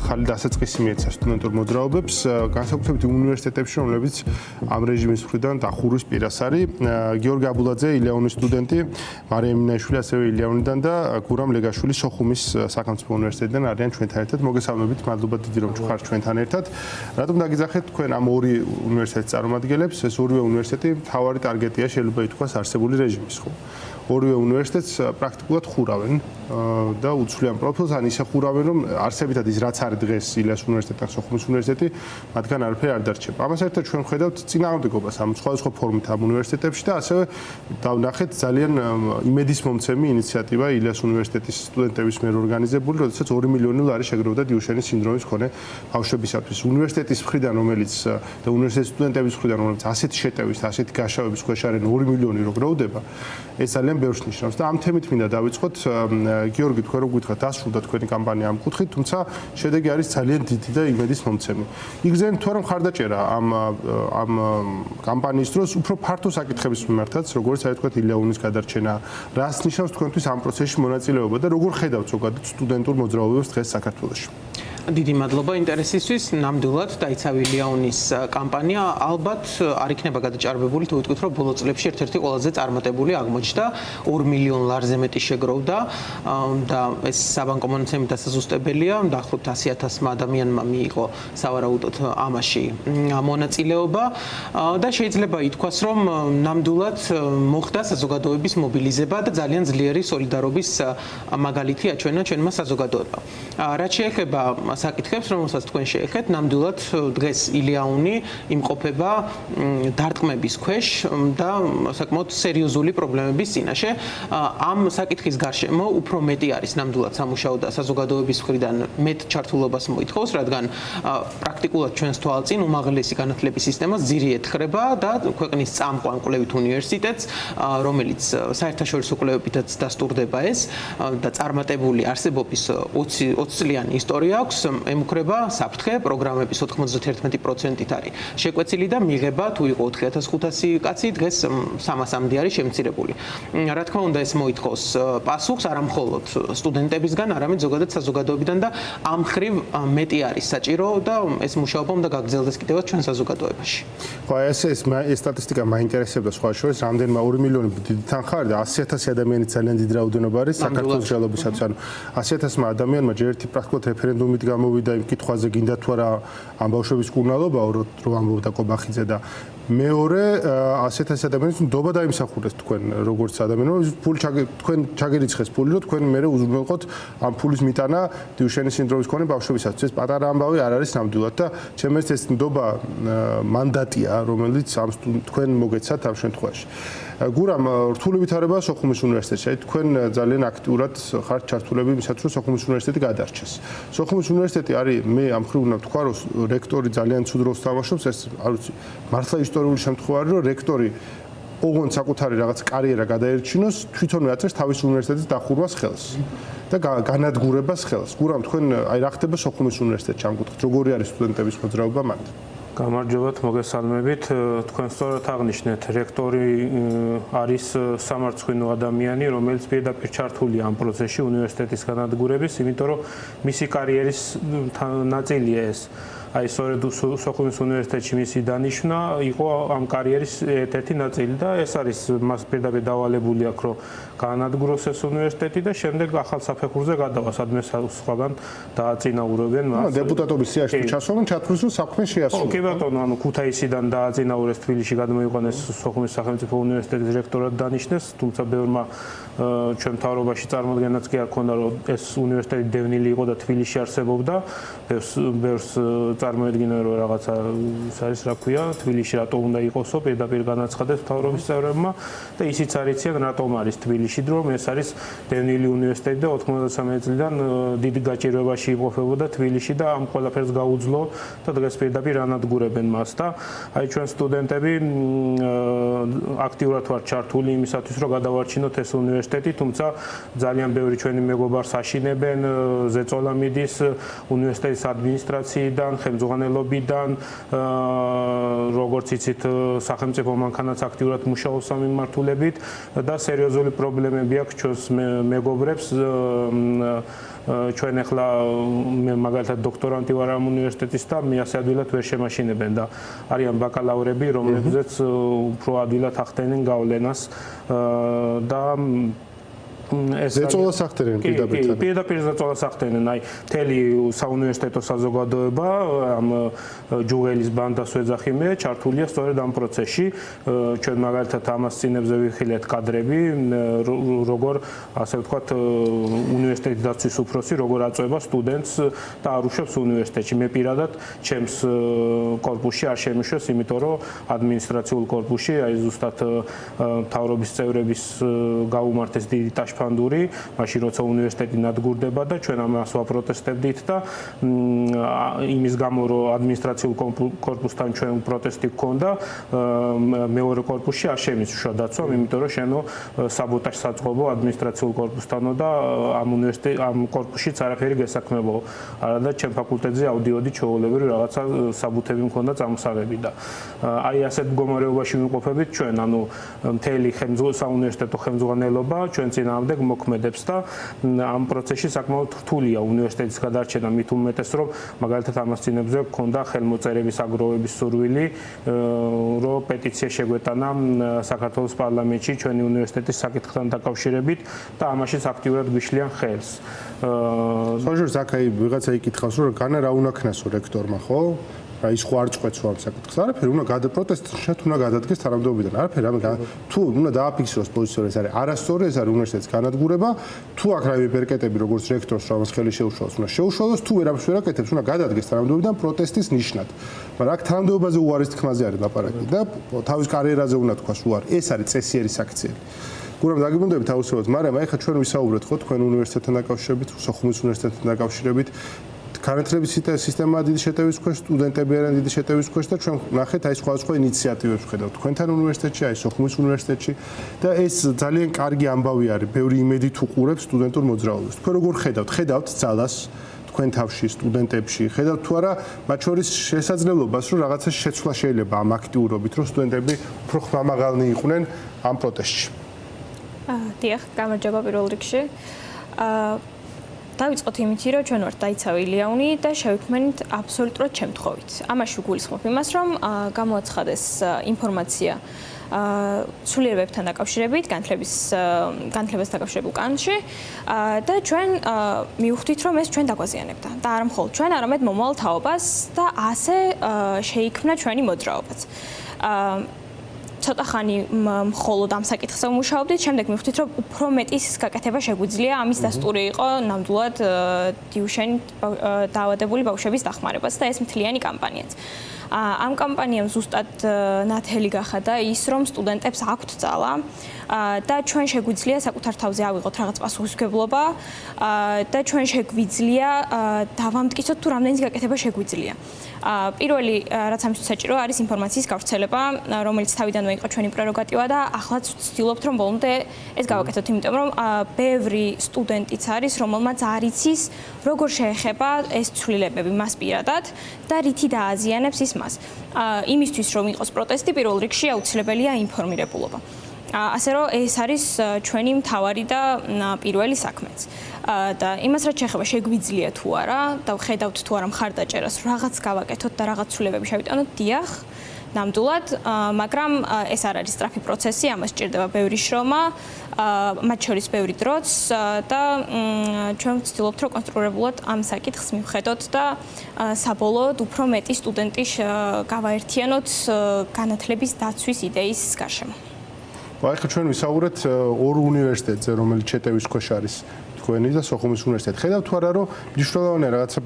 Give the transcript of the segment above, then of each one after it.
ახალი დასაწყისი მიეცა სტუდენტურ მოძრაობებს, განსაკუთრებით უნივერსიტეტებში, რომლებიც ამ რეჟიმის მხრიდან დახურვის პირას არის. გიორგი აბულაძე, ილიაუნის სტუდენტი, მარია მინაიშვილი, ასევე ილიაუნიდან და გურამ ლეგაშვილი სოხუმის სახელმწიფო უნივერსიტეტიდან არიან ჩვენთან ერთად. მოგესალმებით, მადლობა დიდი რომ ხართ ჩვენთან ერთად. რატომ დაგიძახეთ თქვენ ამ ორი უნივერსიტეტის წარმომადგენლებს? ეს ორივე უნივერსიტეტი მთავარი ტარგეტია შეიძლება ითქვას არსებული რეჟიმის, ხო? ორივე უნივერსიტეტს პრაქტიკულად ხურავენ და უცვლიან პროფილს, ან ისე ხურავენ, რომ არსებითად ის რაც არის დღეს ილიას უნივერსიტეტი და სოხუმის უნივერსიტეტი, მათგან არაფერი არ დარჩება. ამას ერთად ჩვენ ხედავთ წინააღმდეგობას ამ სხვადასხვა ფორმით ამ უნივერსიტეტებში და ასევე დავნახეთ ძალიან იმედისმომცემი ინიციატივა ილიას უნივერსიტეტის სტუდენტების მიერ ორგანიზებული, როდესაც 2 მილიონი ლარი შეგროვდა დიუშენის სინდრომის მქონე ბავშვებისათვის. უნივერსიტეტის მხრიდან, რომელიც და უნივერსიტეტის სტუდენტების მხრიდან, რომელიც ასეთი შეტევის, ასეთი გაშავების ქვეშ არიან 2 მილიონი რო გროვდება, ეს ძალიან ბევრს ნიშნავს და ამ თემით მინდა დავიწყოთ. გიორგი, თქვენ რო გითხრათ, დასრულდა თქვენი კამპანია ამ კუთხით, თუმცა შედეგი არის ძალიან დიდი და იმედისმომცემი. იგრძნით თუ არა მხარდაჭერა ამ კამპანიის დროს უფრო ფართო საკითხების მიმართაც, როგორც აი თქვათ ილიაუნის გადარჩენა, რას ნიშნავს თქვენთვის ამ პროცესში მონაწილეობა და როგორ ხედავთ ზოგადად სტუდენტურ მოძრაობებს დღეს საქართველოში? დიდი მადლობა ინტერესისთვის. ნამდვილად დაიცავ ილიაუნის კამპანია ალბათ არ იქნება გადაჭარბებული თუ ვიტყვით რომ ბოლო წლებში ერთ-ერთი ყველაზე წარმატებული აღმოჩნდა 2 მილიონ ლარზე მეტი შეგროვდა და ეს საბანკო მონაცემით დასაზუსტებელია. დაახლოებით 100,000 ადამიანმა მიიღო სავარაუდოდ ამაში მონაწილეობა და შეიძლება ითქვას რომ ნამდვილად მოხდა საზოგადოების მობილიზება და ძალიან ძლიერი სოლიდარობის მაგალითი აჩვენა ჩვენმა საზოგადოებამ. რაც შეეხება საკითხებს, რომელსაც თქვენ შეეხეთ, ნამდვილად დღეს ილიაუნი იმყოფება დარტყმების ქვეშ და საკმაოდ სერიოზული პრობლემების წინაშე. ამ საკითხის გარშემო უფრო მეტი არის ნამდვილად სამუშაო და საზოგადოების მხრიდან მეტ ჩართულობას მოითხოვს, რადგან პრაქტიკულად ჩვენს თვალწინ უმაღლესი განათლების სისტემას ძირი ეთხრება და ქვეყნის წამყვან კვლევით უნივერსიტეტს, რომელიც საერთაშორისო კვლევებითაც დასტურდება ეს და წარმატებული არსებობის 20 წლიანი ისტორია აქვს, ემუქრება საფრთხე, პროგრამების 91%-ით არის შეკვეცილი და მიღება თუ იყო 4500 კაცი, დღეს 300-მდე არის შემცირებული. რა თქმა უნდა, ეს მოითხოვს პასუხს არა მხოლოდ სტუდენტებისგან, არამედ ზოგადად საზოგადოებიდან და ამ ხრივ მეტი არის საჭირო და ეს მუშაობა უნდა გაგრძელდეს კიდევაც ჩვენ საზოგადოებაში. ხო, ეს სტატისტიკა მაინტერესებდა სხვა შორის, რამდენმა 2 მილიონი დიდი თანხა არის და 100,000 ადამიანი ძალიან დიდი რაოდენობა არის საქართველოს რეალობისათვის. ანუ 100,000 ადამიანმა ჯერ ერთი პრაქტიკულად რეფერენდუმით გამოვიდა იმ კითხვაზე, გინდა თუ არა ამ ბავშვების კურნალობა, რო ამბობდა კობახიძე და მეორე 100,000 ადამიანის ნდობა დაიმსახურეს თქვენ როგორც ადამიანები, თქვენ ჩაგერიცხეს ფული, რომ თქვენ მე უზრუნველყოთ ამ ფულის მიტანა დიუშენის სინდრომის მქონე ბავშვებისათვის. ეს პატარა ამბავი არ არის ნამდვილად და ჩემს ეს ნდობა მანდატია, რომელიც თქვენ მოგეცათ ამ შემთხვევაში. გურამ, რთული ვითარებაა სოხუმის უნივერსიტეტში. თქვენ ძალიან აქტიურად ხართ ჩართულები იმისათვის, რომ სოხუმის უნივერსიტეტი გადარჩეს. სოხუმის უნივერსიტეტი არის, მე ამ ხრივ უნდა ვთქვა, რომ რექტორი ძალიან ცუდ როლს თამაშობს, ეს არ ვიცი, მართლა ისტორიული შემთხვევა არის, რომ რექტორი ოღონდ საკუთარი რაღაც კარიერა გადაერჩინოს, თვითონვე აწევს თავის უნივერსიტეტის დახურვას ხელს და განადგურებას ხელს. გურამ, თქვენ აი რა ხდება სოხუმის უნივერსიტეტში ამ კუთხით? როგორი არის სტუდენტების მოძრაობა მანდ? გამარჯობათ, მოგესალმებით. თქვენ სწორად აღნიშნეთ, რექტორი არის სამარცხვინო ადამიანი, რომელიც პირდაპირ ჩართულია ამ პროცესში უნივერსიტეტის განადგურების, იმიტომ რომ მისი კარიერის ნაწილია ეს. აი სწორედ სოხუმის უნივერსიტეტში მისი დანიშვნა იყო ამ კარიერის ერთ-ერთი ნაწილი და ეს არის მას პირდაპირ დავალებული აქვს, რომ განადგუროს ეს უნივერსიტეტი და შემდეგ ახალ საფეხურზე გადავა, სადმე სხვაგან დააწინაურებენ მას. დეპუტატობის სიაში ჩასვლა, ჩათვლის რომ საქმე შეასრულა. კი ბატონო, ანუ ქუთაისიდან დააწინაურეს, თბილისში გადმოიყვანეს სოხუმის სახელმწიფო უნივერსიტეტის რექტორად დანიშნეს, თუმცა ბევრმა ჩვენ მთავრობაში წარმოადგენაც კი არ ქონდა, რომ ეს უნივერსიტეტი დევნილი იყო და თბილისში არსებობდა. ბევრს წარმოედგინა, რომ რაღაცა არის, რა ქვია, თბილისში რატო უნდა იყოსო, პირდაპირ განაცხადეს მთავრობის წევრებმა და ისიც არ იციან, რატომ არის თბილისში, რომ ეს არის დევნილი უნივერსიტეტი და 93 წლიდან დიდ გაჭირვებაში იმყოფებოდა თბილისში და ამ ყველაფერს გაუძლო და დღეს პირდაპირ ანადგურებენ მას და აი ჩვენ სტუდენტები აქტიურად ვართ ჩართული იმისათვის, რომ გადავარჩინოთ ეს უნივერსიტეტი, თუმცა ძალიან ბევრი ჩვენი მეგობარს აშინებენ, ზეწოლა მიდის უნივერსიტეტის ადმინისტრაციიდან, ხელმძღვანელობიდან, როგორც იცით, სახელმწიფო მანქანაც აქტიურად მუშაობს ამ მიმართულებით და სერიოზული პრობლემები აქვს ჩვენს მეგობრებს ჩვენ ახლა მე მაგალითად დოქტორანტი ვარ ამ უნივერსიტეტის და მე ასე ადვილად ვერ შემაშინებენ და არიან ბაკალავრები, რომლებზეც უფრო ადვილად ახდენენ გავლენას და ეს ზეწოლა სახდენენ პირდაპირ ზეწოლა სახდენენ აი მთელი საუნივერსიტეტო საზოგადოება ამ ჯუღელის ბანდას ვეძახი მე ჩართულია სწორედ ამ პროცესში ჩვენ მაგალითად ამას წინებზე ვიხილეთ კადრები როგორ ასე ვთქვათ უნივერსიტეტის დაცვის უფროსი როგორ აწვევა სტუდენტს და არ უშვებს უნივერსიტეტში მე პირადად ჩემს კორპუსში არ შემიშვეს იმიტომ რომ ადმინისტრაციულ კორპუსში აი ზუსტად მთავრობის წევრების გაუმართეს დიდი ფანდური, მაშინ როცა უნივერსიტეტი ნადგურდება და ჩვენ ამას ვაპროტესტებდით და იმის გამო რომ ადმინისტრაციულ კორპუსთან ჩვენ პროტესტი გქონდა, მეორე კორპუსში არ შემისვლა დაცვა, იმიტომ რომ შენო საბოტაჟს აწყობო ადმინისტრაციულ კორპუსთანო და ამ კორპუსშიც არაფერი გესაქმებო. არადა ჩემ ფაკულტეტზე ავდიოდი ჩვეულებრივ რაღაცა საბუთები მქონდა წამოსაღები და აი ასეთ მდგომარეობაში ვიმყოფებით ჩვენ, ანუ მთელი საუნივერსიტეტო ხელმძღვანელობა ჩვენ წინააღმდეგ მოქმედებს და ამ პროცესში საკმაოდ რთულია უნივერსიტეტის გადარჩენა მით უმეტეს რომ მაგალითად ამას წინებზე გქონდა ხელმოწერების აგროვების სურვილი რომ პეტიცია შეგვეტანა საქართველოს პარლამენტში ჩვენი უნივერსიტეტის საკითხთან დაკავშირებით და ამაშიც აქტიურად გვიშლიან ხელს. საშუალო საკაი ვიღაცა იკითხავს რომ განა რა უნდა ქნასო რექტორმა ხო? რა ის ხო არ წყვეტს ამ საკითხს. არაფერი უნდა გადაპროტესტს შეთ უნდა გადადგეს თანამდებობიდან. არაფერი თუ უნდა დააფიქსიროს პოზიციურად ეს არის არასწორი ეს არის უნივერსიტეტის განადგურება. თუ აქ რაიმე პერკეტები როგორც რექტორს რომელს ხელი შეუშალოს უნდა შეუშალოს თუ ვერავის ვერ აკეთებს უნდა გადადგეს თანამდებობიდან პროტესტის ნიშნად. მაგრამ აქ თანამდებობაზე უარის თქმაზე არის ლაპარაკი და თავის კარიერაზე უნდა თქვას უარი. ეს არის წესიერი საქციელი. გურამ დაგიბრუნდებით თავისუფლად, მაგრამ აი ხა ჩვენ ვისაუბრეთ ხო თქვენ უნივერსიტეტთან დაკავშირებით, სოხუმის უნივერსიტეტთან დაკავშირებით განათლების სისტემა დიდი შეტევის ქვეშ, სტუდენტები არიან დიდი შეტევის ქვეშ და ჩვენ ნახეთ აი სხვადასხვა ინიციატივებს ვხედავთ თქვენთან უნივერსიტეტში, აი სოხუმის უნივერსიტეტში და ეს ძალიან კარგი ამბავი არის, ბევრი იმედით უყურებს სტუდენტურ მოძრაობას. თქვენ როგორ ხედავთ ძალას თქვენ თავში სტუდენტებში, ხედავთ თუ არა მათ შორის შესაძლებლობას, რომ რაღაცა შეცვლა შეიძლება ამ აქტიურობით, რომ სტუდენტები უფრო ხმამაღალნი იყვნენ ამ პროტესტში. დიახ, გამარჯობა პირველ რიგში. დავიწყოთ იმით, რომ ჩვენ ვართ დაიცავი ლიაუნი და შევქმნით აბსოლუტურად შემთხვევით. ამაში ვგულისხმობ იმას, რომ გამოაცხადეს ინფორმაცია სულიერებებთან დაკავშირებით, განათლებას დაკავშირებულ კანონში და ჩვენ მივხვდით, რომ ეს ჩვენ დაგვაზიანებდა და არა მხოლოდ ჩვენ, არამედ მომავალ თაობას და ასე შეიქმნა ჩვენი მოძრაობაც. ცოტა ხანი მხოლოდ ამ საკითხზე ვმუშაობდით, შემდეგ მივხვდით, რომ უფრო მეტის გაკეთება შეგვიძლია, ამის დასტური იყო ნამდვილად დიუშენით დაავადებული ბავშვების დახმარებას და ეს მთლიანი კამპანიაც. ამ კამპანიამ ზუსტად ნათელი გახადა ის, რომ სტუდენტებს აქვთ ძალა და ჩვენ შეგვიძლია საკუთარ თავზე ავიღოთ რაღაც პასუხისმგებლობა და ჩვენ შეგვიძლია დავამტკიცოთ თუ რამდენის გაკეთება შეგვიძლია. პირველი რაც ამისთვის საჭირო არის ინფორმაციის გავრცელება, რომელიც თავიდანვე იყო ჩვენი პრეროგატივა და ახლაც ვცდილობთ რომ ბოლომდე ეს გავაკეთოთ, იმიტომ რომ ბევრი სტუდენტიც არის, რომელმაც არ იცის როგორ შეეხება ეს ცვლილებები მას პირადად და რითი დააზიანებს ის მას. იმისთვის რომ იყოს პროტესტი, პირველ რიგში აუცილებელია ინფორმირებულობა. ასე რომ ეს არის ჩვენი მთავარი და პირველი საქმეც. და იმას რაც შეეხება შეგვიძლია თუ არა და ვხედავთ თუ არა მხარდაჭერას რაღაც გავაკეთოთ და რაღაც ცვლილებები შევიტანოთ, დიახ, ნამდვილად, მაგრამ ეს არ არის სწრაფი პროცესი, ამას სჭირდება ბევრი შრომა, მათ შორის ბევრი დროც და ჩვენ ვცდილობთ რომ კონსტრუირებულად ამ საკითხს მივხედოთ და საბოლოოდ უფრო მეტი სტუდენტი გავაერთიანოთ განათლების დაცვის იდეის გარშემო. აი ხა ჩვენ ვისაუბრეთ ორ უნივერსიტეტზე, რომელიც შეტევის ქვეშ არის თქვენი და სოხუმის უნივერსიტეტი. ხედავთ თუ არა რომ მნიშვნელოვანია რაღაცა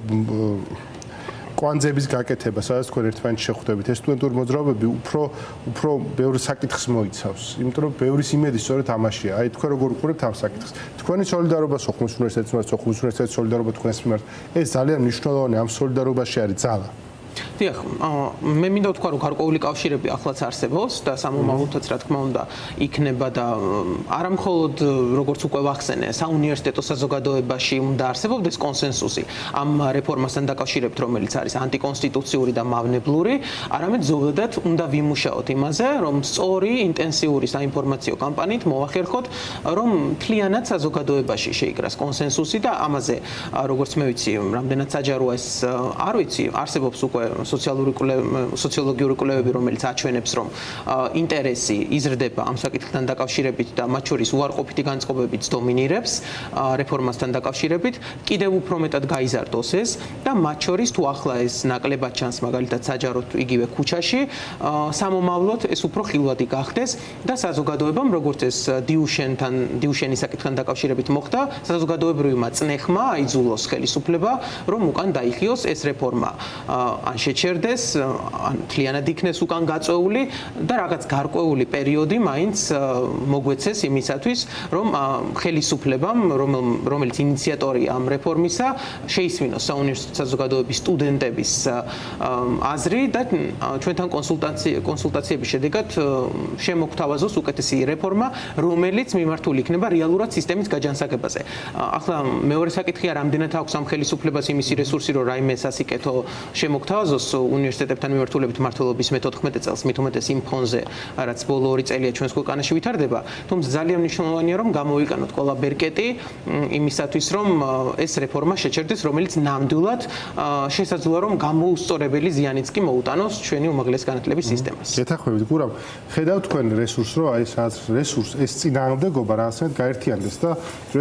კვანძების გაკეთება, სადაც თქვენ ერთმანეთს შეხვდებით. ეს სტუდენტური მოძრაობები უფრო ბევრი საკითხს მოიცავს, იმიტომ რომ ბევრის იმედი სწორედ ამაშია. აი თქვენ როგორ უყურებთ ამ საკითხს? თქვენი სოლიდარობა სოხუმის უნივერსიტეტის მიმართ, სოხუმის უნივერსიტეტის სოლიდარობა თქვენს მიმართ, ეს ძალიან მნიშვნელოვანია, ამ სოლიდარობაში არის ძალა. დიახ, მე მინდა ვთქვა, რომ გარკვეული კავშირები ახლაც არსებობს და სამომავლოდაც რა თქმა უნდა იქნება და არა მხოლოდ როგორც უკვე ვახსენე, საუნივერსიტეტო საზოგადოებაში უნდა არსებობდეს კონსენსუსი ამ რეფორმასთან დაკავშირებით, რომელიც არის ანტიკონსტიტუციური და მავნებლური, არამედ ზოგადად უნდა ვიმუშაოთ იმაზე, რომ სწორი, ინტენსიური საინფორმაციო კამპანიით მოვახერხოთ, რომ მთლიანად საზოგადოებაში შეიკრას კონსენსუსი და ამაზე, როგორც მე ვიცი, რამდენად საჯაროა ეს არ ვიცი, არსებობს უკვე სოციოლოგიური კვლევები, რომელიც აჩვენებს, რომ ინტერესი იზრდება ამ საკითხთან დაკავშირებით და მათ შორის უარყოფითი განწყობებიც დომინირებს რეფორმასთან დაკავშირებით, კიდევ უფრო მეტად გაიზარდოს ეს და მათ შორის თუ ახლა ეს ნაკლებად ჩანს მაგალითად საჯაროდ იგივე ქუჩაში, სამომავლოდ ეს უფრო ხილვადი გახდეს და საზოგადოებამ როგორც ეს დიუშენის საკითხთან დაკავშირებით მოხდა, საზოგადოებრივმა წნეხმა აიძულოს ხელისუფლება, რომ უკან დაიხიოს ეს რეფორმა. ან შეჩერდეს, ან მთლიანად იქნეს უკან გაწეული და რაღაც გარკვეული პერიოდი მაინც მოგვეცეს იმისათვის, რომ ხელისუფლებამ, რომელიც ინიციატორია ამ რეფორმისა, შეისმინოს საუნივერსიტეტო საზოგადოების სტუდენტების აზრი და ჩვენთან კონსულტაციების შედეგად შემოგთავაზოს უკეთესი რეფორმა, რომელიც მიმართული იქნება რეალურად სისტემის გაჯანსაღებაზე. ახლა მეორე საკითხია, რამდენად აქვს ამ ხელისუფლებას იმისი რესურსი, რომ რაიმე სასიკეთო შემოგთავაზოს უნივერსიტეტებთან მიმართულებით მმართველობის მე-14 წელს, მით უმეტეს იმ ფონზე, რაც ბოლო 2 წელია ჩვენს ქვეყანაში ვითარდება, თუმცა ძალიან მნიშვნელოვანია, რომ გამოვიყენოთ ყველა ბერკეტი იმისათვის, რომ ეს რეფორმა შეჩერდეს, რომელიც ნამდვილად შესაძლოა, რომ გამოუსწორებელი ზიანიც კი მოუტანოს ჩვენი უმაღლესი განათლების სისტემას. გეთანხმებით, გურამ, ხედავთ თქვენ რესურსს, რომ აი სადაც რესურს ეს წინააღმდეგობა რაღაცნაირად გაერთიანდეს და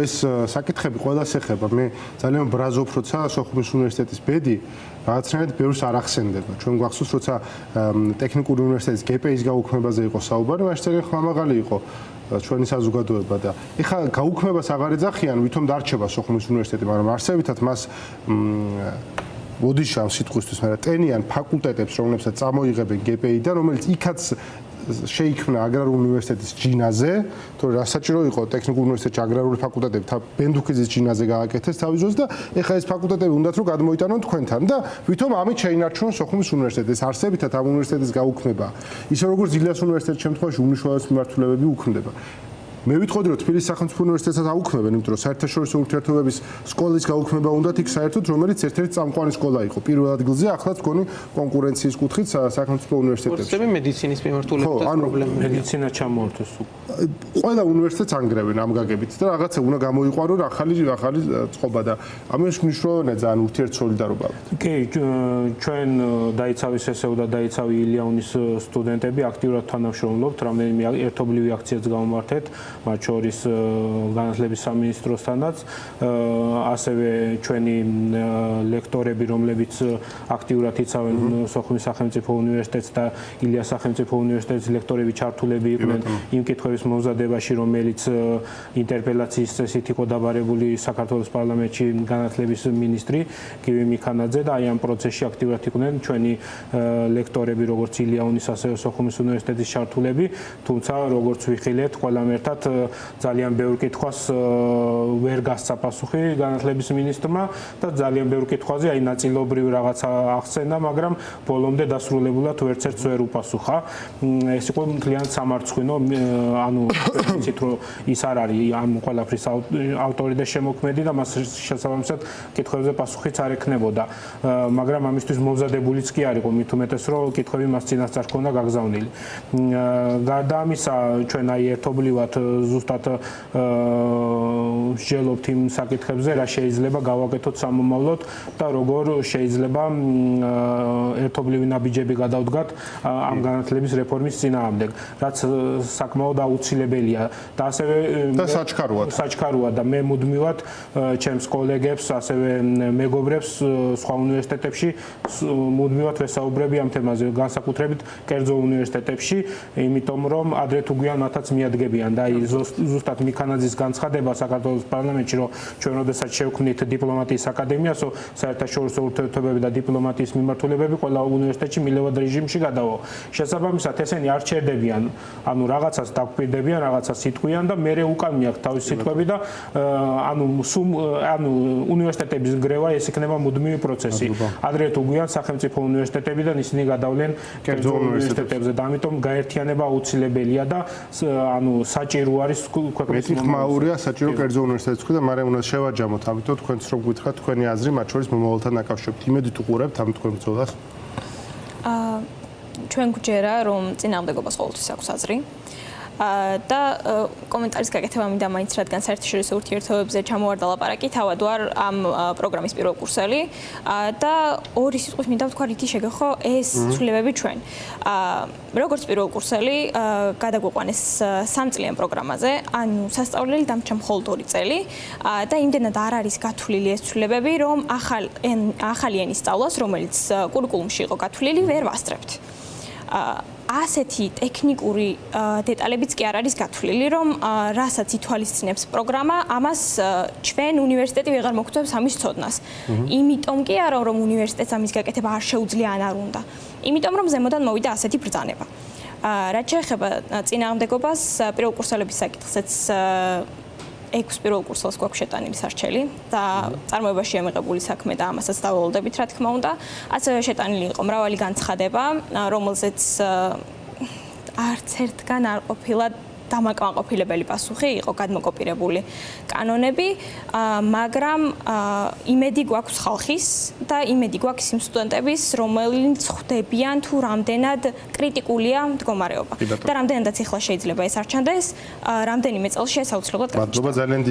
ეს საკითხები ყველას ეხება. მე ძალიან ბრაზობ, როცა სოხუმის უნივერსიტეტის ბედი რაღაცნაირად ბევრს არ ახსენდება. ჩვენ გვახსოვს, როცა ტექნიკური უნივერსიტეტის GPA-ის გაუქმებაზე იყო საუბარი, მაშინ ძალიან ხმამაღალი იყო ჩვენი საზოგადოება და ეხლა გაუქმებას აღარ ეძახიან, ვითომ დარჩება სოხუმის უნივერსიტეტი, მაგრამ არსებითად მას ოდიშა ამ სიტყვისთვის, მაგრამ ტენიან ფაკულტეტებს, რომლებსაც წამოიღებენ GPA-დან, რომელიც იქაც შეიქმნა აგრარული უნივერსიტეტის ჯინაზე, თორე რა საჭირო იყო ტექნიკურ უნივერსიტეტში აგრარული ფაკულტეტები ბენდუქიძის ჯინაზე გააკეთეს თავის დროს და ეხლა ეს ფაკულტეტები უნდათ რომ გადმოიტანონ თქვენთან და ვითომ ამით შეინარჩუნონ სოხუმის უნივერსიტეტი. ეს არსებითად ამ უნივერსიტეტის გაუქმება, ისე როგორც ილიას უნივერსიტეტის შემთხვევაში უმნიშვნელოვანესი მიმართულებები უქმდება. მე ვიტყოდი, რომ თბილისის სახელმწიფო უნივერსიტეტსაც აუქმებენ, იმიტომ რომ საერთაშორისო ურთიერთობების სკოლის გაუქმება უნდათ იქ საერთოდ, რომელიც ერთ-ერთი წამყვანი სკოლა იყო. პირველ ადგილზე ახლა თქვენი კონკურენციის კუთხით სახელმწიფო უნივერსიტეტებში. კურსები მედიცინის მიმართულებითაც პრობლემები. მედიცინა ჩამოართვეს. ყველა უნივერსიტეტს ანგრევენ ამ გაგებით და რაღაცა უნდა გამოიყვანონ ახალი წყობა და ამას მნიშვნელოვანია ძალიან ურთიერთსოლიდარობა. კი, ჩვენ დაიცავის ესეუ და დაიცავი ილიაუნის სტუდენტები აქტიურად თანამშრომლობთ, რამდენიმე ერთობლივი აქციაც გავმართეთ. მათ შორის განათლების სამინისტროსთანაც, ასევე ჩვენი ლექტორები, რომლებიც აქტიურად იცავენ სოხუმის სახელმწიფო უნივერსიტეტს და ილიას სახელმწიფო უნივერსიტეტის ლექტორები ჩართულები იყვნენ იმ კითხვების მომზადებაში, რომელიც ინტერპელაციის წესით იყო დაბარებული საქართველოს პარლამენტში განათლების მინისტრი გივი მიქანაძე და აი ამ პროცესში აქტიურად იყვნენ ჩვენი ლექტორები, როგორც ილიაუნის, ასევე სოხუმის უნივერსიტეტის ჩართულები, თუმცა როგორც ვიხილეთ, ყველამ ერთად ძალიან ბევრ კითხვას ვერ გასცა პასუხი განათლების მინისტრმა და ძალიან ბევრ კითხვაზე აი ნაწილობრივ რაღაცა ახსენა, მაგრამ ბოლომდე დასრულებულად ვერცერთს ვერ უპასუხა. ეს იყო მთლიანად სამარცხვინო, ანუ ვიცით რომ ის არ არის ამ ყველაფრის ავტორი და შემოქმედი და მას შესაბამისად კითხვებზე პასუხიც არ ექნებოდა. მაგრამ ამისთვის მომზადებულიც კი არ იყო, მით უმეტეს რომ კითხვები მას წინასწარ ჰქონდა გაგზავნილი. გარდა ამისა, ჩვენ აი ერთობლივად ზუსტად ვსჯელობთ იმ საკითხებზე, რა შეიძლება გავაკეთოთ სამომავლოდ და როგორ შეიძლება ერთობლივი ნაბიჯები გადავდგათ ამ განათლების რეფორმის წინააღმდეგ, რაც საკმაოდ აუცილებელია და ასევე საჩქაროა და მე მუდმივად ჩემს კოლეგებს, ასევე მეგობრებს სხვა უნივერსიტეტებში მუდმივად ვესაუბრები ამ თემაზე, განსაკუთრებით კერძო უნივერსიტეტებში, იმიტომ რომ ადრე თუ გვიან მათაც მიადგებიან და ზუსტად მიქანაძის განცხადება საქართველოს პარლამენტში, რომ ჩვენ როდესაც შევქმნით დიპლომატიის აკადემიასო, საერთაშორისო ურთიერთობები და დიპლომატიის მიმართულებები ყველა უნივერსიტეტში მილევად რეჟიმში გადავა. შესაბამისად, ესენი არ ჩერდებიან, ანუ რაღაცას დაგვპირდებიან, რაღაცას იტყვიან და მერე უკან მიაქვს თავის სიტყვები და ანუ უნივერსიტეტების ნგრევა ეს იქნება მუდმივი პროცესი. ადრე თუ გვიან სახელმწიფო უნივერსიტეტებიდან ისინი გადავლენ კერძო უნივერსიტეტებზე და ამიტომ გაერთიანება აუცილებელია და ანუ საჭირო არის ქვეყნის ხმაურია საჭირო კერძო უნივერსიტეტის და მაგრამ უნდა შევაჯამოთ, ამიტომ თქვენც რომ გითხრათ თქვენი აზრი მათ შორის მომავალთან დაკავშირებით. იმედით უყურებთ ამ თქვენ ბრძოლას? ჩვენ გვჯერა რომ წინააღმდეგობას ყოველთვის აქვს აზრი. და კომენტარის გაკეთება მინდა მაინც რადგან საერთაშორისო ურთიერთობებზე ჩამოვარდა ლაპარაკი, თავად ვარ ამ პროგრამის პირველ კურსელი და ორი სიტყვით მინდა ვთქვა რითი შეგეხო ეს ცვლილებები ჩვენ. როგორც პირველ კურსელი გადაგვიყვანეს 3 წლიან პროგრამაზე, ანუ სასწავლელი დამრჩა მხოლოდ 2 წელი და იმდენად არ არის გათვლილი ეს ცვლილებები, რომ ახალი ენის სწავლას, რომელიც კურიკულუმში იყო გათვლილი, ვერ ვასწრებთ. ასეთი ტექნიკური დეტალებიც კი არ არის გათვლილი, რომ რასაც ითვალისწინებს პროგრამა, ამას ჩვენ უნივერსიტეტი ვეღარ მოგწევს ამის ცოდნას. იმიტომ კი არა, რომ უნივერსიტეტს ამის გაკეთება არ შეუძლია ან არ უნდა. იმიტომ რომ ზემოდან მოვიდა ასეთი ბრძანება. რაც შეეხება წინააღმდეგობას, პირველ კურსელების საკითხზეც 6 პირველ კურსელს გვაქვს შეტანილი სარჩელი და წარმოებაში ამიღებული საქმე და ამასაც დავალოდებით, რა თქმა უნდა. ასევე შეტანილი იყო მრავალი განცხადება, რომელზეც არც ერთგან არ ყოფილა დამაკმაყოფილებელი პასუხი, იყო გადმოკოპირებული კანონები, მაგრამ იმედი გვაქვს ხალხის და იმედი გვაქვს იმ სტუდენტების, რომელნიც ხვდებიან თუ რამდენად კრიტიკულია მდგომარეობა და რამდენადაც ეხლა შეიძლება ეს არ ჩანდეს, რამდენიმე წელში ეს აუცილებლად მადლობა ძალიან